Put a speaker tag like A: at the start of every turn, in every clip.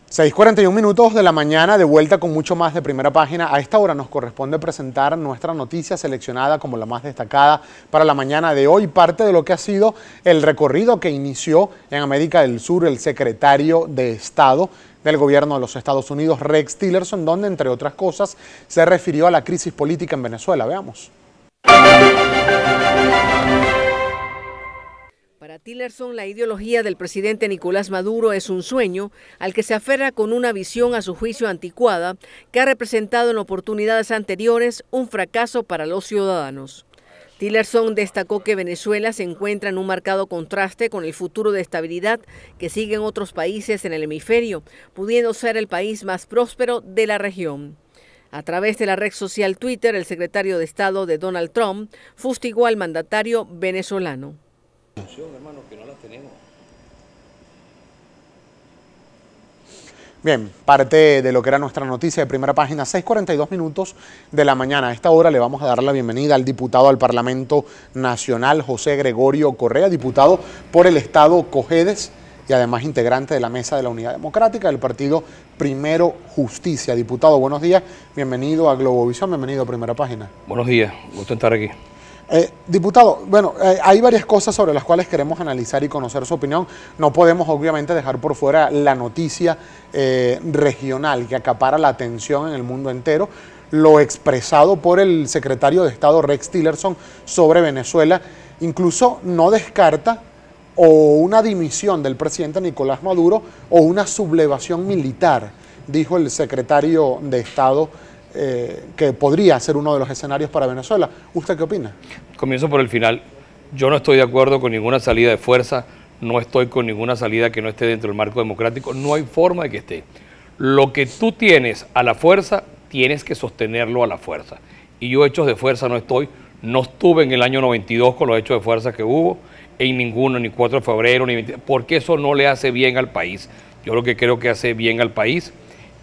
A: 6:41 minutos de la mañana, de vuelta con mucho más de Primera Página. A esta hora nos corresponde presentar nuestra noticia seleccionada como la más destacada para la mañana de hoy, parte de lo que ha sido el recorrido que inició en América del Sur el secretario de Estado del gobierno de los Estados Unidos, Rex Tillerson, donde, entre otras cosas, se refirió a la crisis política en Venezuela. Veamos.
B: Para Tillerson, la ideología del presidente Nicolás Maduro es un sueño al que se aferra con una visión a su juicio anticuada que ha representado en oportunidades anteriores un fracaso para los ciudadanos. Tillerson destacó que Venezuela se encuentra en un marcado contraste con el futuro de estabilidad que siguen otros países en el hemisferio, pudiendo ser el país más próspero de la región. A través de la red social Twitter, el secretario de Estado de Donald Trump fustigó al mandatario venezolano.
C: Hermano, que no las tenemos.
A: Bien, parte de lo que era nuestra noticia de Primera Página, 6:42 minutos de la mañana. A esta hora le vamos a dar la bienvenida al diputado al Parlamento Nacional, José Gregorio Correa, diputado por el Estado Cojedes y además integrante de la Mesa de la Unidad Democrática del partido Primero Justicia. Diputado, buenos días, bienvenido a Globovisión, bienvenido a Primera Página.
C: Buenos días, gusto estar aquí.
A: Diputado, bueno, hay varias cosas sobre las cuales queremos analizar y conocer su opinión. No podemos obviamente dejar por fuera la noticia regional que acapara la atención en el mundo entero, lo expresado por el secretario de Estado Rex Tillerson sobre Venezuela. Incluso no descarta o una dimisión del presidente Nicolás Maduro o una sublevación militar, dijo el secretario de Estado, que podría ser uno de los escenarios para Venezuela. ¿Usted qué opina?
C: Comienzo por el final. Yo no estoy de acuerdo con ninguna salida de fuerza, no estoy con ninguna salida que no esté dentro del marco democrático, no hay forma de que esté. Lo que tú tienes a la fuerza, tienes que sostenerlo a la fuerza. Y yo hechos de fuerza no estuve en el año 92 con los hechos de fuerza que hubo, en ninguno, ni 4 de febrero, ni 20, porque eso no le hace bien al país. Yo lo que creo que hace bien al país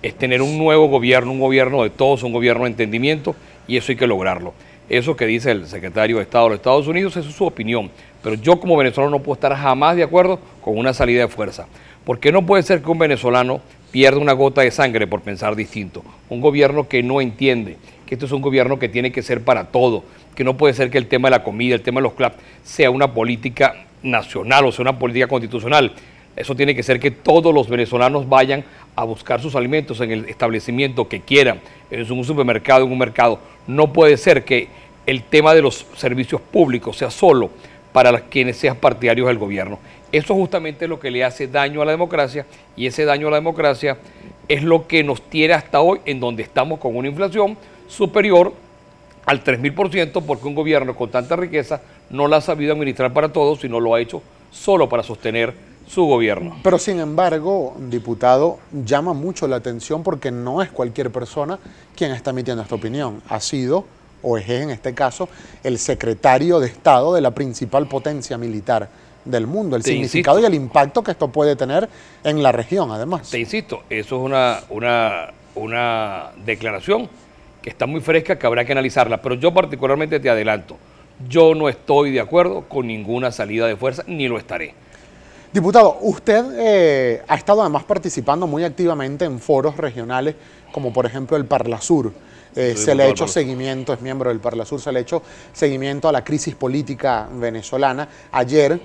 C: es tener un nuevo gobierno, un gobierno de todos, un gobierno de entendimiento, y eso hay que lograrlo. Eso que dice el secretario de Estado de los Estados Unidos, eso es su opinión, pero yo como venezolano no puedo estar jamás de acuerdo con una salida de fuerza, porque no puede ser que un venezolano pierda una gota de sangre por pensar distinto. Un gobierno que no entiende que esto es un gobierno que tiene que ser para todo, que no puede ser que el tema de la comida, el tema de los clubs, sea una política nacional o sea una política constitucional. Eso tiene que ser que todos los venezolanos vayan a buscar sus alimentos en el establecimiento que quieran, en un supermercado, en un mercado. No puede ser que el tema de los servicios públicos sea solo para quienes sean partidarios del gobierno. Eso justamente es lo que le hace daño a la democracia, y ese daño a la democracia es lo que nos tiene hasta hoy en donde estamos con una inflación superior al 3000%, porque un gobierno con tanta riqueza no la ha sabido administrar para todos, sino lo ha hecho solo para sostener su gobierno.
A: Pero sin embargo, diputado, llama mucho la atención porque no es cualquier persona quien está emitiendo esta opinión. Ha sido, o es en este caso, el secretario de Estado de la principal potencia militar del mundo. El significado y el impacto que esto puede tener en la región, además.
C: Te insisto, eso es una declaración que está muy fresca, que habrá que analizarla, pero yo particularmente te adelanto, yo no estoy de acuerdo con ninguna salida de fuerza, ni lo estaré.
A: Diputado, usted ha estado además participando muy activamente en foros regionales, como por ejemplo el Parlasur. Se le ha hecho seguimiento, es miembro del Parlasur, se le ha hecho seguimiento a la crisis política venezolana. Ayer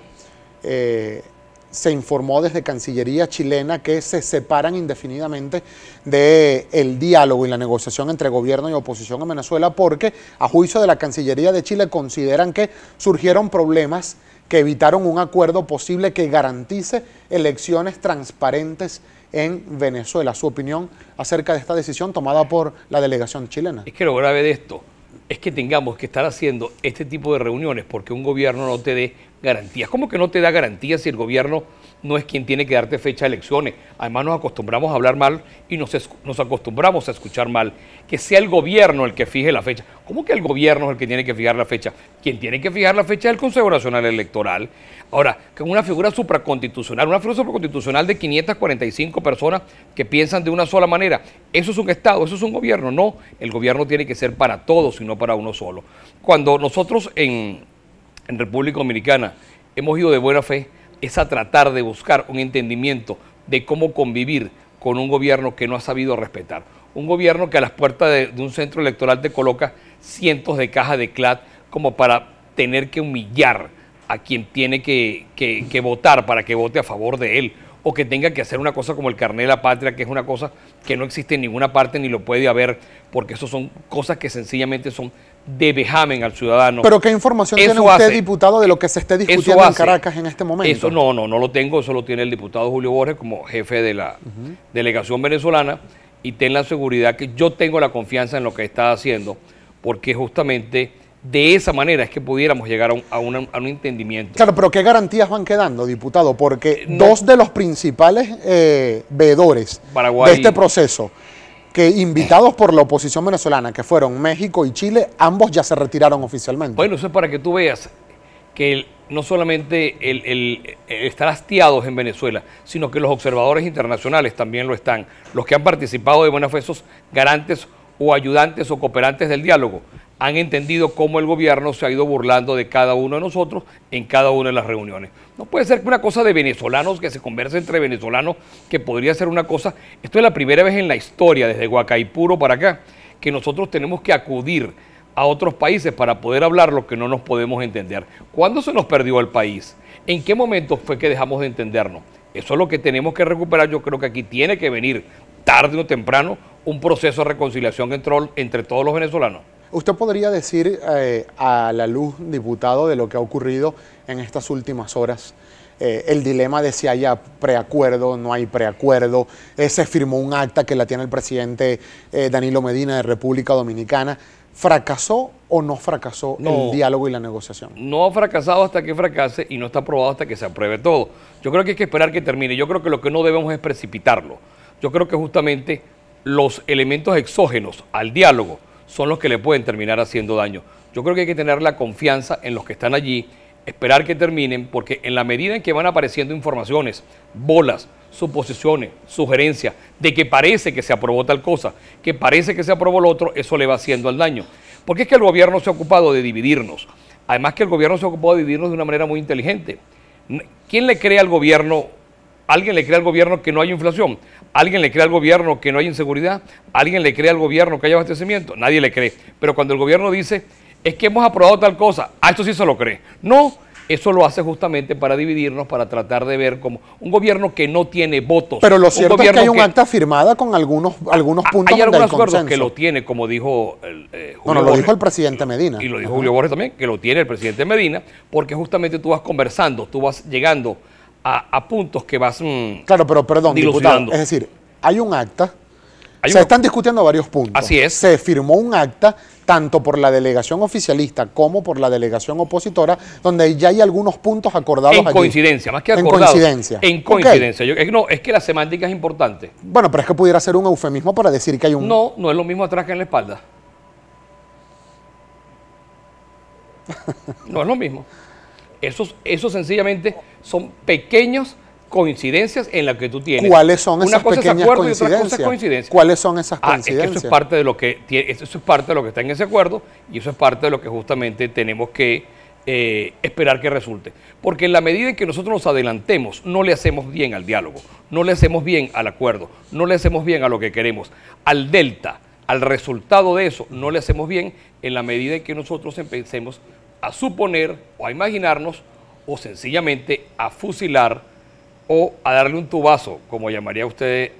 A: se informó desde Cancillería chilena que se separan indefinidamente del diálogo y la negociación entre gobierno y oposición en Venezuela porque, a juicio de la Cancillería de Chile, consideran que surgieron problemas que evitaron un acuerdo posible que garantice elecciones transparentes en Venezuela. ¿Su opinión acerca de esta decisión tomada por la delegación chilena?
C: Es que lo grave de esto es que tengamos que estar haciendo este tipo de reuniones porque un gobierno no te dé garantías. ¿Cómo que no te da garantías si el gobierno no es quien tiene que darte fecha de elecciones? Además nos acostumbramos a hablar mal y nos acostumbramos a escuchar mal. Que sea el gobierno el que fije la fecha. ¿Cómo que el gobierno es el que tiene que fijar la fecha? Quien tiene que fijar la fecha es el Consejo Nacional Electoral. Ahora, con una figura supraconstitucional de 545 personas que piensan de una sola manera, ¿eso es un Estado? ¿Eso es un gobierno? No, el gobierno tiene que ser para todos y no para uno solo. Cuando nosotros en República Dominicana hemos ido de buena fe, es a tratar de buscar un entendimiento de cómo convivir con un gobierno que no ha sabido respetar. Un gobierno que a las puertas de un centro electoral te coloca cientos de cajas de CLAT como para tener que humillar a quien tiene que votar para que vote a favor de él, o que tenga que hacer una cosa como el carnet de la patria, que es una cosa que no existe en ninguna parte ni lo puede haber, porque eso son cosas que sencillamente son de vejamen al ciudadano.
A: ¿Pero qué información tiene usted, diputado, de lo que se esté discutiendo en Caracas en este momento?
C: Eso no lo tengo, eso lo tiene el diputado Julio Borges como jefe de la delegación venezolana, y ten la seguridad que yo tengo la confianza en lo que está haciendo, porque justamente de esa manera es que pudiéramos llegar a un entendimiento.
A: Claro, pero ¿qué garantías van quedando, diputado? Porque dos de los principales veedores de este proceso, que invitados por la oposición venezolana, que fueron México y Chile, ambos ya se retiraron oficialmente.
C: Bueno, eso es para que tú veas que no solamente el estar hastiados en Venezuela, sino que los observadores internacionales también lo están. Los que han participado de buena fe, esos garantes o ayudantes o cooperantes del diálogo, han entendido cómo el gobierno se ha ido burlando de cada uno de nosotros en cada una de las reuniones. No puede ser que una cosa de venezolanos, que se converse entre venezolanos, que podría ser una cosa. Esto es la primera vez en la historia, desde Guacaipuro para acá, que nosotros tenemos que acudir a otros países para poder hablar lo que no nos podemos entender. ¿Cuándo se nos perdió el país? ¿En qué momento fue que dejamos de entendernos? Eso es lo que tenemos que recuperar. Yo creo que aquí tiene que venir, tarde o temprano, un proceso de reconciliación entre todos los venezolanos.
A: ¿Usted podría decir a la luz, diputado, de lo que ha ocurrido en estas últimas horas, el dilema de si haya preacuerdo, no hay preacuerdo? Se firmó un acta que la tiene el presidente Danilo Medina de República Dominicana. ¿Fracasó o no fracasó el diálogo y la negociación?
C: No ha fracasado hasta que fracase y no está aprobado hasta que se apruebe todo. Yo creo que hay que esperar que termine. Yo creo que lo que no debemos es precipitarlo. Yo creo que justamente los elementos exógenos al diálogo son los que le pueden terminar haciendo daño. Yo creo que hay que tener la confianza en los que están allí, esperar que terminen, porque en la medida en que van apareciendo informaciones, bolas, suposiciones, sugerencias, de que parece que se aprobó tal cosa, que parece que se aprobó lo otro, eso le va haciendo el daño. Porque es que el gobierno se ha ocupado de dividirnos. Además que el gobierno se ha ocupado de dividirnos de una manera muy inteligente. ¿Quién le cree al gobierno? ¿Alguien le cree al gobierno que no hay inflación? ¿Alguien le cree al gobierno que no hay inseguridad? ¿Alguien le cree al gobierno que hay abastecimiento? Nadie le cree. Pero cuando el gobierno dice, es que hemos aprobado tal cosa, esto sí se lo cree. No, eso lo hace justamente para dividirnos, para tratar de ver como un gobierno que no tiene votos.
A: Pero lo cierto es que hay un acta firmada con algunos puntos.
C: Hay algunos acuerdos que lo tiene, como dijo Julio
A: Borges. Lo dijo el presidente Medina.
C: Y lo dijo Julio Borges también, que lo tiene el presidente Medina, porque justamente tú vas conversando, tú vas llegando a puntos que vas
A: claro, pero perdón, diputado, es decir, hay un acta, se están discutiendo varios puntos.
C: Así es.
A: Se firmó un acta tanto por la delegación oficialista como por la delegación opositora, donde ya hay algunos puntos acordados
C: en coincidencia, más que acordados. En coincidencia. Es que la semántica es importante.
A: Bueno, pero es que pudiera ser un eufemismo para decir que hay un...
C: No es lo mismo atrás que en la espalda. No es lo mismo. Eso sencillamente son pequeñas coincidencias en las que tú tienes.
A: ¿Cuáles son esas pequeñas coincidencias?
C: Y otra cosa es coincidencia.
A: ¿Cuáles son esas coincidencias?
C: Es que eso es parte de lo que eso es parte de lo que está en ese acuerdo, y eso es parte de lo que justamente tenemos que esperar que resulte. Porque en la medida en que nosotros nos adelantemos, no le hacemos bien al diálogo, no le hacemos bien al acuerdo, no le hacemos bien a lo que queremos, al delta, al resultado de eso, no le hacemos bien en la medida en que nosotros empecemos a suponer o a imaginarnos o sencillamente a fusilar o a darle un tubazo, como llamaría usted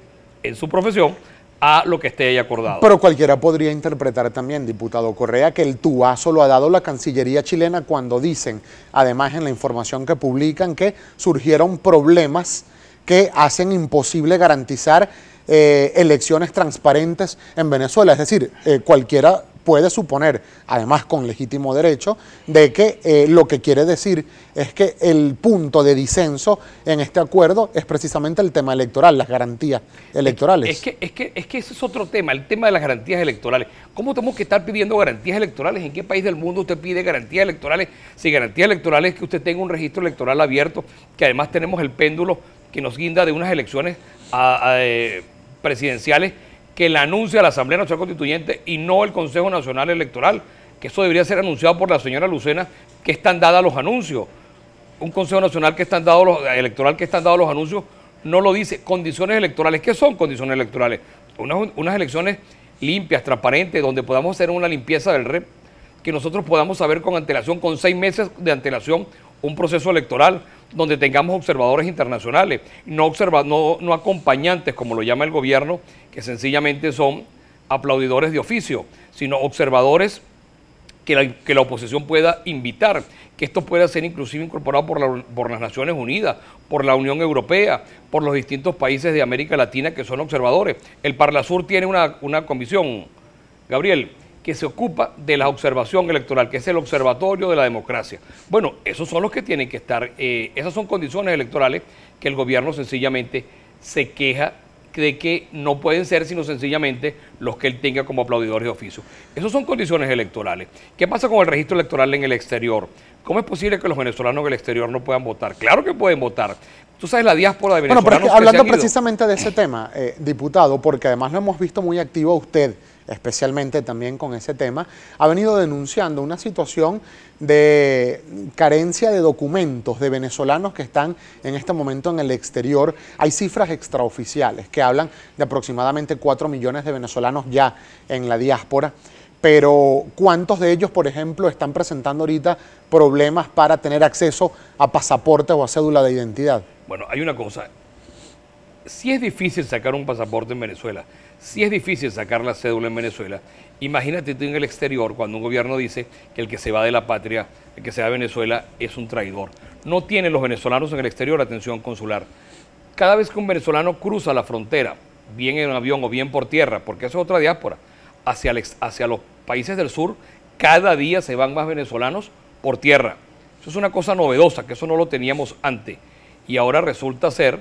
C: en su profesión, a lo que esté ahí acordado.
A: Pero cualquiera podría interpretar también, diputado Correa, que el tubazo lo ha dado la Cancillería chilena cuando dicen, además en la información que publican, que surgieron problemas que hacen imposible garantizar elecciones transparentes en Venezuela. Es decir, cualquiera puede suponer, además con legítimo derecho, de que lo que quiere decir es que el punto de disenso en este acuerdo es precisamente el tema electoral, las garantías electorales.
C: Es que ese es otro tema, el tema de las garantías electorales. ¿Cómo tenemos que estar pidiendo garantías electorales? ¿En qué país del mundo usted pide garantías electorales? Si garantías electorales es que usted tenga un registro electoral abierto, que además tenemos el péndulo que nos guinda de unas elecciones presidenciales que la anuncia la Asamblea Nacional Constituyente y no el Consejo Nacional Electoral, que eso debería ser anunciado por la señora Lucena, que están dados los anuncios. Un Consejo Nacional que están dados electoral que están dados los anuncios no lo dice. Condiciones electorales, ¿qué son condiciones electorales? Unas elecciones limpias, transparentes, donde podamos hacer una limpieza del REP, que nosotros podamos saber con antelación, con 6 meses de antelación, un proceso electoral donde tengamos observadores internacionales, no acompañantes, como lo llama el gobierno, que sencillamente son aplaudidores de oficio, sino observadores que la oposición pueda invitar, que esto pueda ser inclusive incorporado por las Naciones Unidas, por la Unión Europea, por los distintos países de América Latina que son observadores. El Parlasur tiene una comisión, Gabriel, que se ocupa de la observación electoral, que es el observatorio de la democracia. Bueno, esos son los que tienen que estar, esas son condiciones electorales que el gobierno sencillamente se queja de que no pueden ser sino sencillamente los que él tenga como aplaudidores de oficio. Esas son condiciones electorales. ¿Qué pasa con el registro electoral en el exterior? ¿Cómo es posible que los venezolanos en el exterior no puedan votar? Claro que pueden votar. Tú sabes la diáspora de venezolanos.
A: Bueno, pero es que hablando precisamente de ese tema, diputado, porque además lo hemos visto muy activo a usted, especialmente también con ese tema, ha venido denunciando una situación de carencia de documentos de venezolanos que están en este momento en el exterior. Hay cifras extraoficiales que hablan de aproximadamente 4 millones de venezolanos ya en la diáspora, pero ¿cuántos de ellos, por ejemplo, están presentando ahorita problemas para tener acceso a pasaporte o a cédula de identidad?
C: Bueno, hay una cosa. Si es difícil sacar un pasaporte en Venezuela, si es difícil sacar la cédula en Venezuela, imagínate tú en el exterior cuando un gobierno dice que el que se va de la patria, el que se va de Venezuela es un traidor. No tienen los venezolanos en el exterior atención consular. Cada vez que un venezolano cruza la frontera, bien en avión o bien por tierra, porque eso es otra diáspora, hacia los países del sur, cada día se van más venezolanos por tierra. Eso es una cosa novedosa, que eso no lo teníamos antes. Y ahora resulta ser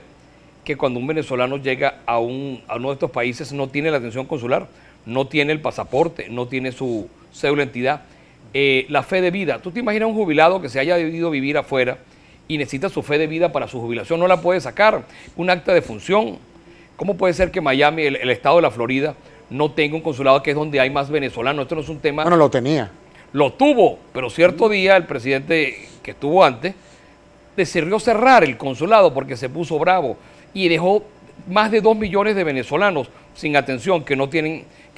C: que cuando un venezolano llega a uno de estos países no tiene la atención consular, no tiene el pasaporte, no tiene su cédula de identidad, la fe de vida. ¿Tú te imaginas un jubilado que se haya debido vivir afuera y necesita su fe de vida para su jubilación? No la puede sacar, un acta de función. ¿Cómo puede ser que Miami, el estado de la Florida, no tenga un consulado que es donde hay más venezolanos? Esto no es un tema...
A: Bueno, lo tenía.
C: Lo tuvo, pero cierto día el presidente que estuvo antes decidió cerrar el consulado porque se puso bravo y dejó más de 2 millones de venezolanos sin atención, que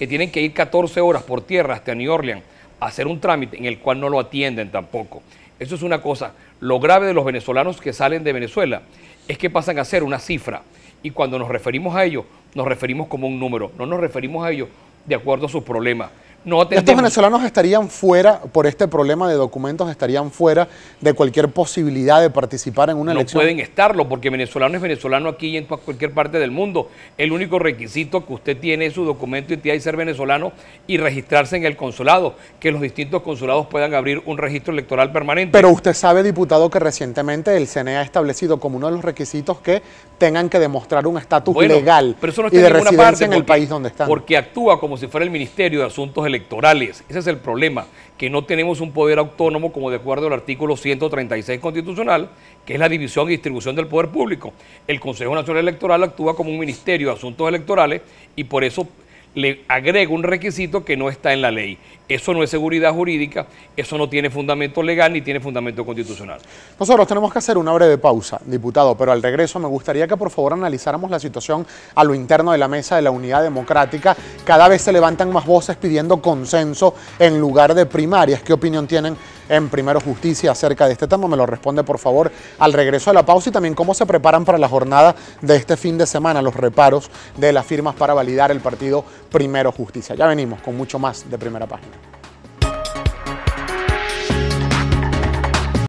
C: tienen que ir 14 horas por tierra hasta New Orleans a hacer un trámite en el cual no lo atienden tampoco. Eso es una cosa. Lo grave de los venezolanos que salen de Venezuela es que pasan a ser una cifra, y cuando nos referimos a ellos, nos referimos como un número, no nos referimos a ellos de acuerdo a sus problemas. No atendemos.
A: Estos venezolanos estarían fuera, por este problema de documentos, estarían fuera de cualquier posibilidad de participar en una elección.
C: No pueden estarlo, porque venezolano es venezolano aquí y en cualquier parte del mundo. El único requisito que usted tiene es su documento de identidad y ser venezolano y registrarse en el consulado, que los distintos consulados puedan abrir un registro electoral permanente.
A: Pero usted sabe, diputado, que recientemente el CNE ha establecido como uno de los requisitos que tengan que demostrar un estatus legal
C: pero eso no
A: y de residencia en el país donde están.
C: Porque actúa como si fuera el Ministerio de Asuntos Electorales. Ese es el problema, que no tenemos un poder autónomo como de acuerdo al artículo 136 constitucional, que es la división y distribución del poder público. El Consejo Nacional Electoral actúa como un Ministerio de Asuntos Electorales y por eso le agrega un requisito que no está en la ley. Eso no es seguridad jurídica, eso no tiene fundamento legal ni tiene fundamento constitucional.
A: Nosotros tenemos que hacer una breve pausa, diputado, pero al regreso me gustaría que por favor analizáramos la situación a lo interno de la Mesa de la Unidad Democrática. Cada vez se levantan más voces pidiendo consenso en lugar de primarias. ¿Qué opinión tienen en Primero Justicia acerca de este tema? Me lo responde por favor al regreso de la pausa, y también cómo se preparan para la jornada de este fin de semana, los reparos de las firmas para validar el partido Primero Justicia. Ya venimos con mucho más de Primera Página.